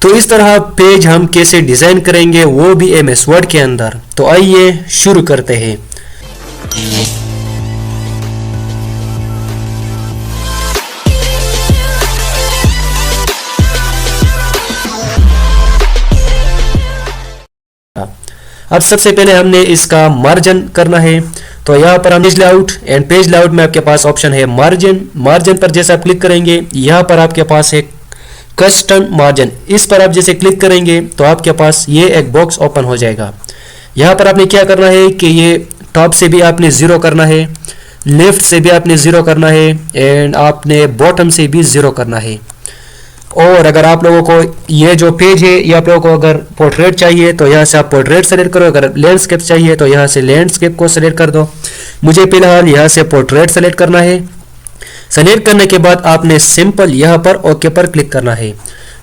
तो इस तरह पेज हम कैसे डिज़ाइन करेंगे वो भी MS वर्ड के अंदर। तो आइए शुरू करते हैं। अब सबसे पहले हमने इसका मार्जिन करना है। तो यहाँ पर हम page layout and page layout में आपके पास ऑप्शन है मार्जिन। मार्जिन पर जैसे आप क्लिक करेंगे यहाँ पर आपके पास एक कस्टम मार्जिन, इस पर आप जैसे क्लिक करेंगे तो आपके पास ये एक बॉक्स ओपन हो जाएगा। यहाँ पर आपने क्या करना है कि ये टॉप से भी आपने 0 करना है, लेफ्ट से भी आपने 0 करना है एंड आपने बॉटम से भी 0 करना है। और अगर आप लोगों को ये जो पेज है ये आप लोगों को अगर पोर्ट्रेट चाहिए तो यहाँ से आप पोर्ट्रेट सेलेक्ट करो, अगर लैंडस्केप चाहिए तो यहाँ से लैंडस्केप को सेलेक्ट कर दो। मुझे फिलहाल यहाँ से पोर्ट्रेट सेलेक्ट करना है। सेलेक्ट करने के बाद आपने सिंपल यहाँ पर ओके पर क्लिक करना है।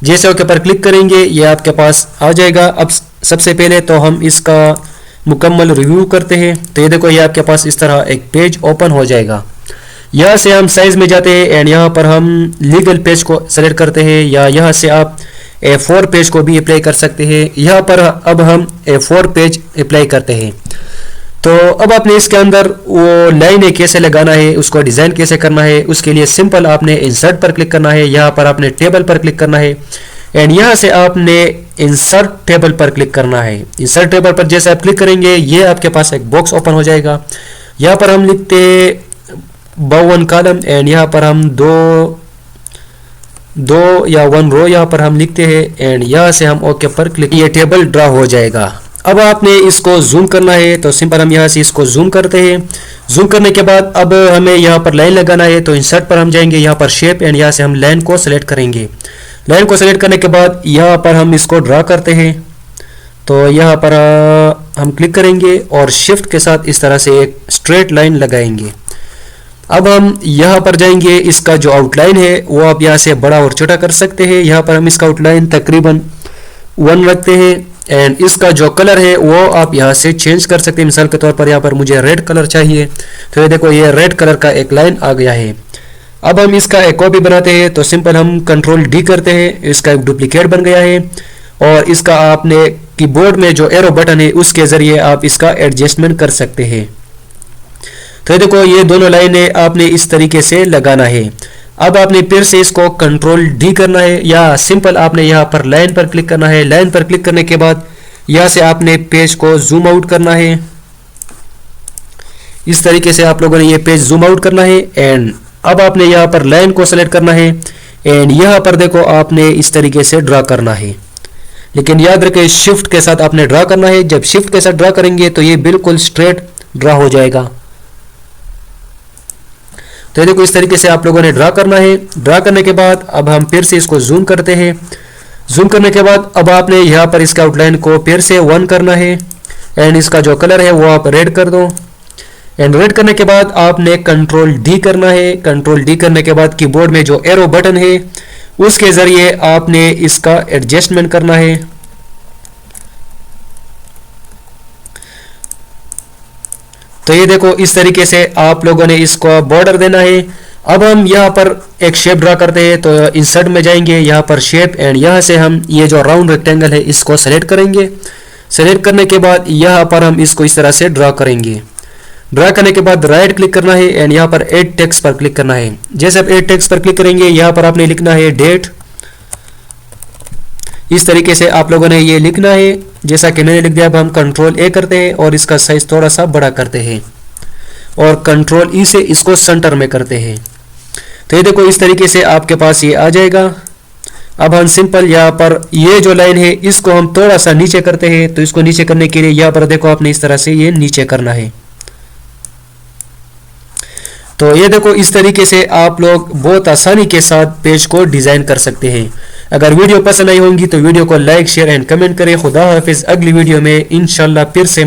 जैसे ओके पर क्लिक करेंगे ये आपके पास आ जाएगा। अब सबसे पहले तो हम इसका मुकम्मल रिव्यू करते हैं। तो ये देखो ये आपके पास इस तरह एक पेज ओपन हो जाएगा। यहाँ से हम साइज में जाते हैं एंड यहाँ पर हम लीगल पेज को सेलेक्ट करते हैं, या यहाँ से आप A4 पेज को भी अप्लाई कर सकते हैं। यहाँ पर अब हम A4 पेज अप्लाई करते हैं। तो अब आपने इसके अंदर वो लाइनें कैसे लगाना है, उसको डिज़ाइन कैसे करना है, उसके लिए सिंपल आपने इंसर्ट पर क्लिक करना है। यहाँ पर आपने टेबल पर क्लिक करना है एंड यहाँ से आपने इंसर्ट टेबल पर क्लिक करना है। इंसर्ट टेबल पर जैसे आप क्लिक करेंगे ये आपके पास एक बॉक्स ओपन हो जाएगा। यहाँ पर हम लिखते 52 कॉलम एंड यहाँ पर हम दो या 1 रो यहाँ पर हम लिखते हैं एंड यहाँ से हम ओके पर क्लिक, ये टेबल ड्रा हो जाएगा। अब आपने इसको जूम करना है तो सिंपल हम यहाँ से इसको जूम करते हैं। जूम करने के बाद अब हमें यहाँ पर लाइन लगाना है तो इंसर्ट पर हम जाएंगे, यहाँ पर शेप एंड यहाँ से हम लाइन को सेलेक्ट करेंगे। लाइन को सेलेक्ट करने के बाद यहाँ पर हम इसको ड्रा करते हैं। तो यहाँ पर हम क्लिक करेंगे और शिफ्ट के साथ इस तरह से एक स्ट्रेट लाइन लगाएंगे। अब हम यहाँ पर जाएंगे, इसका जो आउटलाइन है वो आप यहाँ से बड़ा और छोटा कर सकते हैं। यहाँ पर हम इसका आउटलाइन तकरीबन 1 रखते हैं एंड इसका जो कलर है वो आप यहाँ से चेंज कर सकते हैं। मिसाल के तौर पर यहाँ पर मुझे रेड कलर चाहिए तो ये देखो ये रेड कलर का एक लाइन आ गया है। अब हम इसका एक कॉपी बनाते हैं तो सिंपल हम Ctrl+D करते हैं, इसका एक डुप्लीकेट बन गया है। और इसका आपने कीबोर्ड में जो एरो बटन है उसके ज़रिए आप इसका एडजस्टमेंट कर सकते हैं। तो ये देखो ये दोनों लाइनें आपने इस तरीके से लगाना है। अब आपने फिर से इसको Ctrl+D करना है या सिंपल आपने यहाँ पर लाइन पर क्लिक करना है। लाइन पर क्लिक करने के बाद यहाँ से आपने पेज को जूम आउट करना है। इस तरीके से आप लोगों ने ये पेज जूम आउट करना है एंड अब आपने यहाँ पर लाइन को सेलेक्ट करना है एंड यहाँ पर देखो आपने इस तरीके से ड्रा करना है, लेकिन याद रखें शिफ्ट के साथ आपने ड्रा करना है। जब शिफ्ट के साथ ड्रा करेंगे तो ये बिल्कुल स्ट्रेट ड्रा हो जाएगा। तो ये देखो इस तरीके से आप लोगों ने ड्रा करना है। ड्रा करने के बाद अब हम फिर से इसको जूम करते हैं। जूम करने के बाद अब आपने यहाँ पर इसका आउटलाइन को फिर से 1 करना है एंड इसका जो कलर है वो आप रेड कर दो। एंड रेड करने के बाद आपने Ctrl+D करना है। Ctrl+D करने के बाद कीबोर्ड में जो एरो बटन है उसके ज़रिए आपने इसका एडजस्टमेंट करना है। तो ये देखो इस तरीके से आप लोगों ने इसको बॉर्डर देना है। अब हम यहाँ पर एक शेप ड्रा करते हैं तो इंसर्ट में जाएंगे, यहाँ पर शेप एंड यहाँ से हम ये जो राउंड रेक्टेंगल है इसको सेलेक्ट करेंगे। सेलेक्ट करने के बाद यहाँ पर हम इसको इस तरह से ड्रा करेंगे। ड्रा करने के बाद राइट क्लिक करना है एंड यहाँ पर ऐड टेक्स्ट पर क्लिक करना है। जैसे आप ऐड टेक्स्ट पर क्लिक करेंगे यहाँ पर आपने लिखना है डेट। इस तरीके से आप लोगों ने ये लिखना है जैसा कि मैंने लिख दिया। अब हम Ctrl+A करते हैं और इसका साइज थोड़ा सा बड़ा करते हैं और Ctrl+E से इसको सेंटर में करते हैं। तो ये देखो इस तरीके से आपके पास ये आ जाएगा। अब हम सिंपल यहाँ पर ये जो लाइन है इसको हम थोड़ा सा नीचे करते हैं। तो इसको नीचे करने के लिए यहाँ पर देखो आपने इस तरह से ये नीचे करना है। तो ये देखो इस तरीके से आप लोग बहुत आसानी के साथ पेज को डिज़ाइन कर सकते हैं। अगर वीडियो पसंद आई होंगी तो वीडियो को लाइक शेयर एंड कमेंट करें। खुदा हाफिज़। अगली वीडियो में इंशाल्लाह फिर से